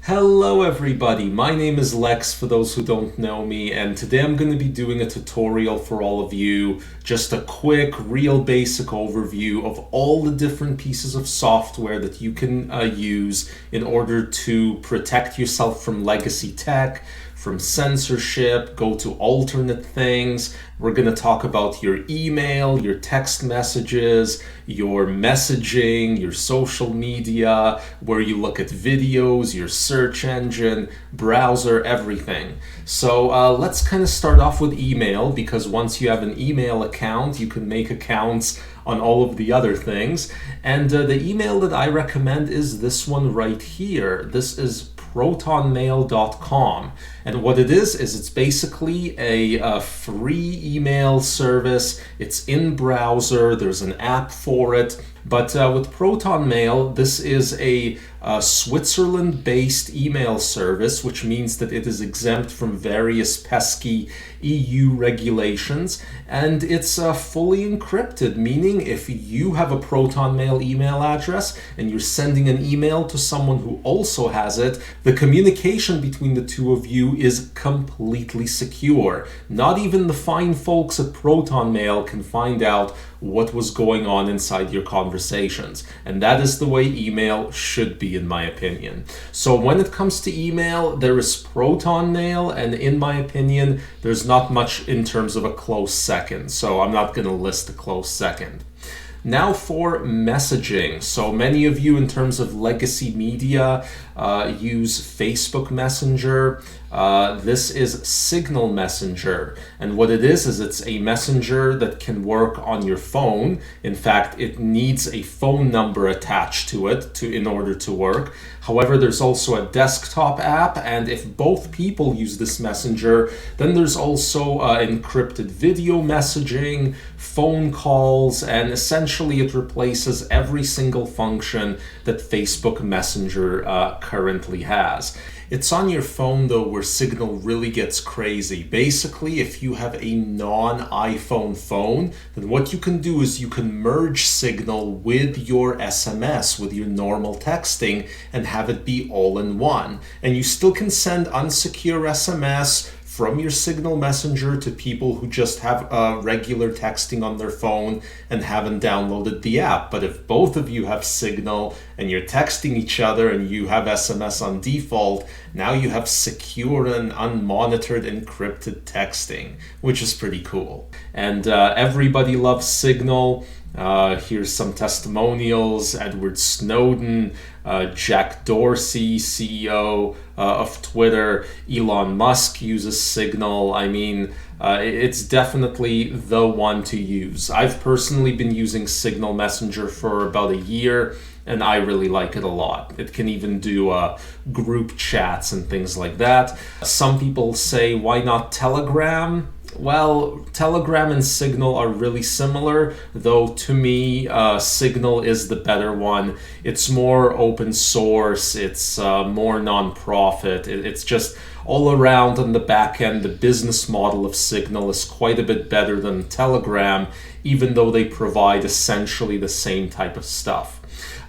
Hello everybody, my name is Lex for those who don't know me, and today I'm going to be doing a tutorial for all of you, just a quick, real basic overview of all the different pieces of software that you can use in order to protect yourself from legacy tech, from censorship, go to alternate things. We're going to talk about your email, your text messages, your messaging, your social media, where you look at videos, your search engine, browser, everything. So let's kind of start off with email, because once you have an email account, you can make accounts on all of the other things. And the email that I recommend is this one right here. This is Protonmail.com. And what it is it's basically a free email service. It's in browser, there's an app for it. But with Protonmail, this is a Switzerland-based email service, which means that it is exempt from various pesky EU regulations, and it's fully encrypted, meaning if you have a Protonmail email address and you're sending an email to someone who also has it, the communication between the two of you is completely secure. Not even the fine folks at Protonmail can find out what was going on inside your conversations. And that is the way email should be, in my opinion. So when it comes to email, there is Protonmail, and in my opinion, there's not much in terms of a close second. So I'm not going to list a close second. Now for messaging. So many of you in terms of legacy media use Facebook Messenger. This is Signal Messenger. And what it is it's a messenger that can work on your phone. In fact, it needs a phone number attached to it in order to work. However, there's also a desktop app, and if both people use this messenger, then there's also encrypted video messaging, phone calls, and essentially it replaces every single function that Facebook Messenger currently has. It's on your phone though where Signal really gets crazy. Basically, if you have a non-iPhone phone, then what you can do is you can merge Signal with your SMS, with your normal texting, and have it be all in one. And you still can send unsecure SMS from your Signal Messenger to people who just have regular texting on their phone and haven't downloaded the app. But if both of you have Signal and you're texting each other and you have SMS on default, now you have secure and unmonitored encrypted texting, which is pretty cool. And everybody loves Signal. Here's some testimonials. Edward Snowden, Jack Dorsey, CEO of Twitter, Elon Musk uses Signal. I mean, it's definitely the one to use. I've personally been using Signal Messenger for about a year, and I really like it a lot. It can even do group chats and things like that. Some people say, why not Telegram? Well, Telegram and Signal are really similar, though to me, Signal is the better one. It's more open source, it's more non-profit, it's just all around on the back end, the business model of Signal is quite a bit better than Telegram, even though they provide essentially the same type of stuff.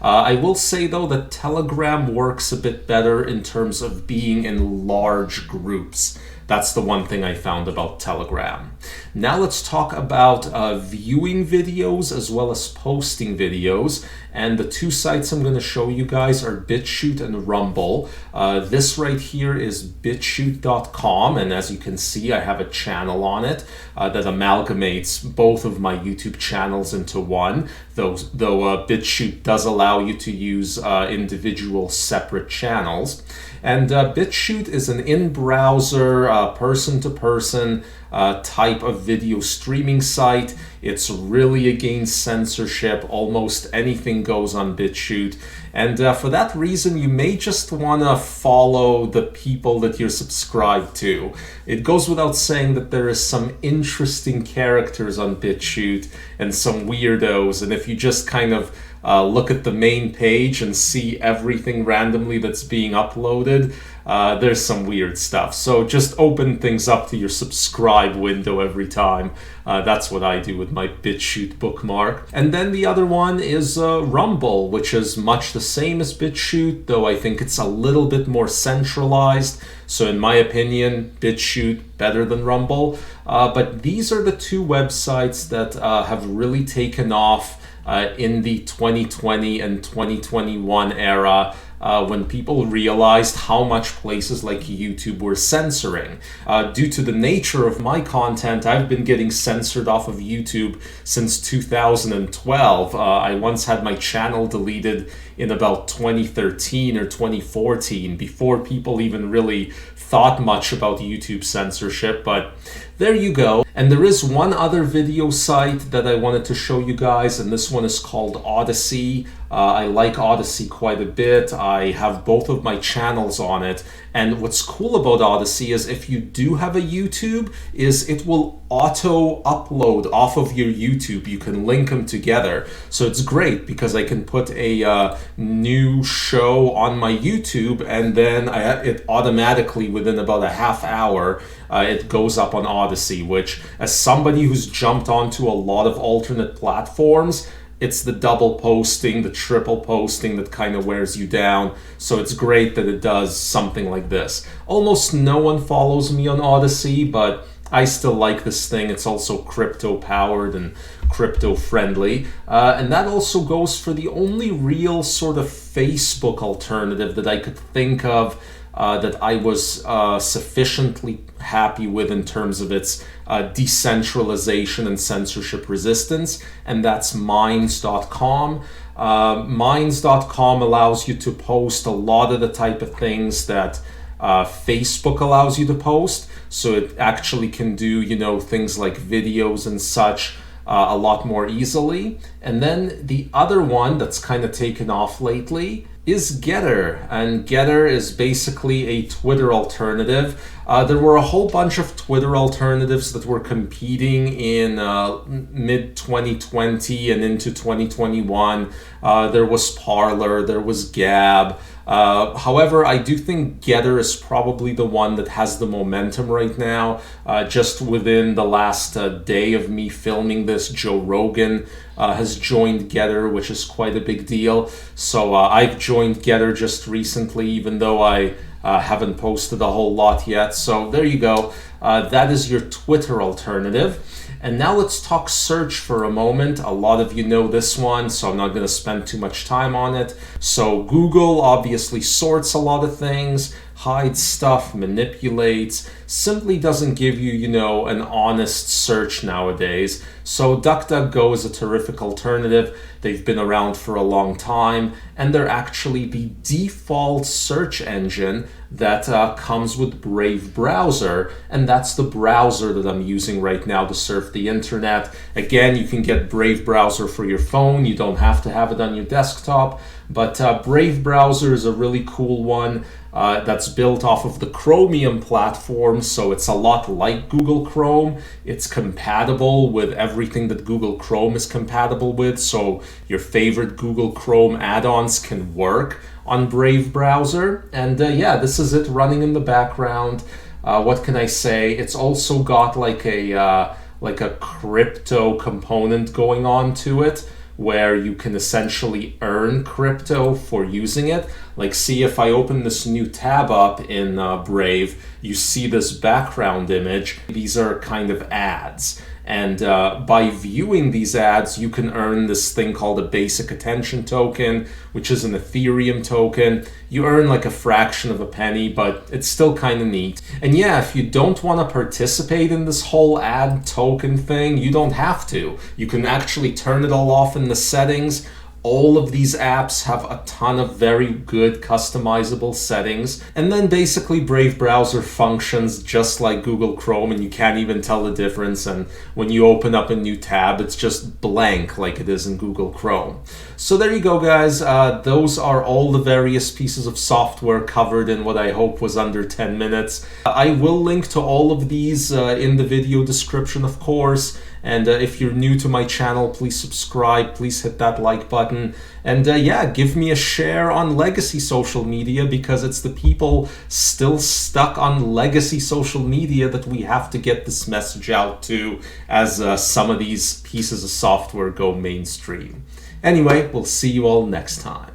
I will say though that Telegram works a bit better in terms of being in large groups. That's the one thing I found about Telegram. Now let's talk about viewing videos as well as posting videos. And the two sites I'm going to show you guys are BitChute and Rumble. This right here is bitchute.com, and as you can see, I have a channel on it that amalgamates both of my YouTube channels into one, though BitChute does allow you to use individual separate channels. And BitChute is an in-browser, person-to-person type of video streaming site. It's really against censorship. Almost anything goes on BitChute. And for that reason, you may just want to follow the people that you're subscribed to. It goes without saying that there is some interesting characters on BitChute and some weirdos. And if you just kind of look at the main page and see everything randomly that's being uploaded, there's some weird stuff. So just open things up to your subscribed subscribe window every time. That's what I do with my BitChute bookmark. And then the other one is Rumble, which is much the same as BitChute, though I think it's a little bit more centralized. So in my opinion, BitChute better than Rumble. But these are the two websites that have really taken off in the 2020 and 2021 era. When people realized how much places like YouTube were censoring. Due to the nature of my content, I've been getting censored off of YouTube since 2012. I once had my channel deleted in about 2013 or 2014, before people even really thought much about YouTube censorship, but there you go. And there is one other video site that I wanted to show you guys, and this one is called Odyssey. I like Odyssey quite a bit. I have both of my channels on it. And what's cool about Odyssey is if you do have a YouTube, is it will auto upload off of your YouTube. You can link them together. So it's great because I can put a new show on my YouTube, and then it automatically, within about a half hour, it goes up on Odyssey, which, as somebody who's jumped onto a lot of alternate platforms, it's the double posting, the triple posting that kind of wears you down. So it's great that it does something like this. Almost no one follows me on Odyssey, but I still like this thing. It's also crypto powered and crypto friendly. And that also goes for the only real sort of Facebook alternative that I could think of that I was sufficiently happy with in terms of its decentralization and censorship resistance, and that's Minds.com. Minds.com allows you to post a lot of the type of things that Facebook allows you to post. So it actually can do, things like videos and such a lot more easily. And then the other one that's kind of taken off lately is Getter, and Getter is basically a Twitter alternative. There were a whole bunch of Twitter alternatives that were competing in mid-2020 and into 2021. There was Parler, there was Gab. However, I do think Getter is probably the one that has the momentum right now. Just within the last day of me filming this, Joe Rogan has joined Getter, which is quite a big deal. So I've joined Getter just recently, even though I haven't posted a whole lot yet. So there you go. That is your Twitter alternative. And now let's talk search for a moment. A lot of you know this one, so I'm not going to spend too much time on it. So Google obviously sorts a lot of things, hides stuff, manipulates, simply doesn't give you, an honest search nowadays. So DuckDuckGo is a terrific alternative. They've been around for a long time, and they're actually the default search engine that comes with Brave browser, and that's the browser that I'm using right now to surf the internet. Again, you can get Brave browser for your phone. You don't have to have it on your desktop, but Brave browser is a really cool one. That's built off of the Chromium platform, so it's a lot like Google Chrome. It's compatible with everything that Google Chrome is compatible with, so your favorite Google Chrome add-ons can work on Brave browser. And yeah, this is it running in the background. What can I say? It's also got like a crypto component going on to it, where you can essentially earn crypto for using it. Like, see, if I open this new tab up in Brave, you see this background image. These are kind of ads. And by viewing these ads, you can earn this thing called a basic attention token, which is an Ethereum token. You earn like a fraction of a penny, but it's still kind of neat. And yeah, if you don't want to participate in this whole ad token thing, you don't have to. You can actually turn it all off in the settings. All of these apps have a ton of very good customizable settings. And then basically Brave browser functions just like Google Chrome, and you can't even tell the difference. And when you open up a new tab, it's just blank like it is in Google Chrome. So there you go, guys. Those are all the various pieces of software covered in what I hope was under 10 minutes. I will link to all of these in the video description, of course. And if you're new to my channel, please subscribe, please hit that like button. And yeah, give me a share on legacy social media, because it's the people still stuck on legacy social media that we have to get this message out to as some of these pieces of software go mainstream. Anyway, we'll see you all next time.